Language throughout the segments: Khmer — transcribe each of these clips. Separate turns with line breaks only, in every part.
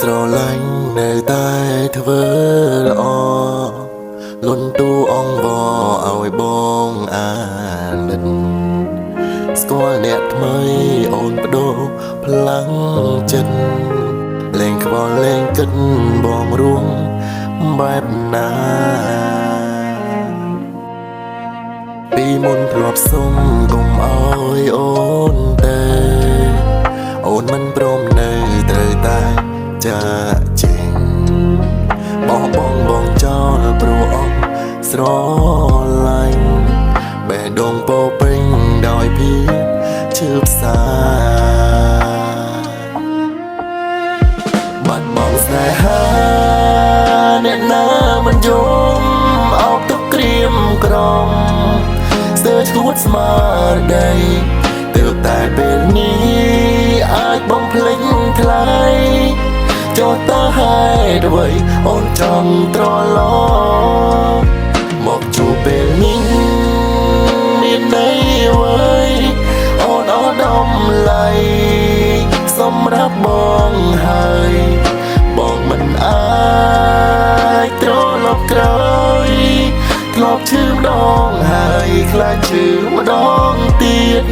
ស្រឡាញ់នៅតែធ្វើល្អលន់ទូអងវឲ្យបងអាណិតស្គាល់អ្នកថ្មីអូនបដូរផ្លាំងចិត្តលេងខ្វល់លេងគិតបងរួមបែបណាពីមុនធ្លាប់សុំកុំអោយអូនទេអូនមិនព្រមនៅត្រូវតែចាចេញបោះបងចោលព្រោះអស់ស្រឡាញ់បេះដូងពោពេញដោយភាពឈឺផ្សាបាត់បង់ស្នេហាអ្នកណាមិនយំអោបទឹកក្រៀមក្រំស្ទើរឈួតស្មារតីទើបតែពេលនេះអាចបំភ្លេចថ្លៃចុះតើហេតុអ្វីអូនចង់ត្រឡប់មកជួបពេលនេះមានន័យអ្វីអូនអត់ដំឡៃសម្រាប់បងហើយបងមិនអាចត្រឡប់ក្រោយធ្លាប់ឈឺម្ដងហើយខ្លាចឈឺម្ដងទៀត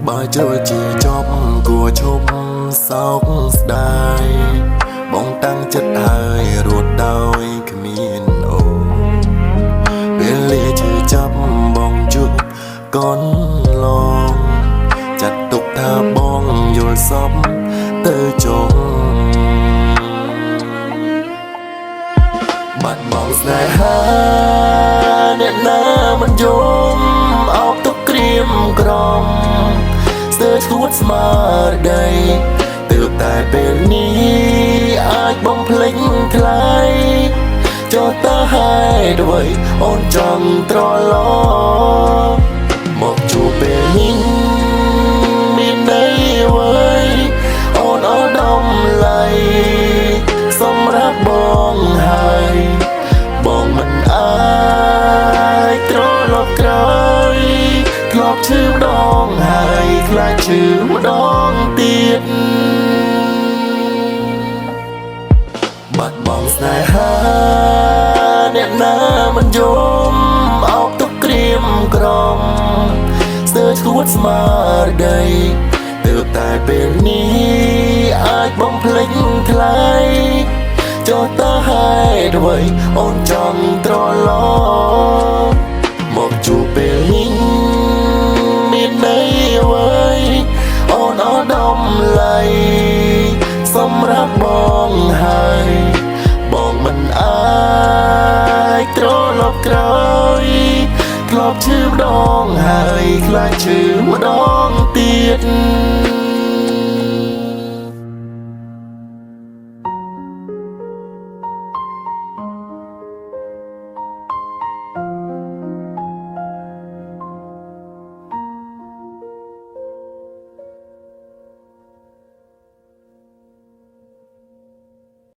បើចូលជាចប់គួរឈប់សោកស្ដាយបងតាំងចិត្តហើយរត់ដោយគ្មានអូពេលលាឈឺចាប់បងជួបកូនឡងចាត់ទុកថាបងយល់សពទៅចុងបាត់បង់ស្នេហាអ្នកណាមិនយំអោបទុកក្រៀមក្រំស្ទើរឈួតស្មារតីទើបតែពេលនេះអាចបំភ្លេចថ្លៃចុះតើហេតុអ្វីអូនចង់ត្រឡប់មកជួបពេលនេះមានន័យអ្វីអូនអត់ដំឡៃសម្រាប់បងហើយបងមិនអាចត្រឡប់ក្រោយធ្លាប់ឈឺម្ដងហើយខ្លាចឈឺម្ដងទៀតបាត់បង់ស្នេហាអ្នកណាមិនយំអោបទុកក្រៀមក្រំស្ទើរឈួតស្មារតីទើបតែពេលនេះអាចបំភ្លេចថ្លៃចុះតើហេតុអ្វីអូនចង់ត្រឡប់មកជួបពេលនេះមានន័យអ្វីអូនអត់ដំឡៃសម្រាប់បងហើយបងមិនអាចត្រឡប់ក្រោយធ្លាប់ឈឺម្ដងហើយខ្លាចឈឺម្ដងទៀត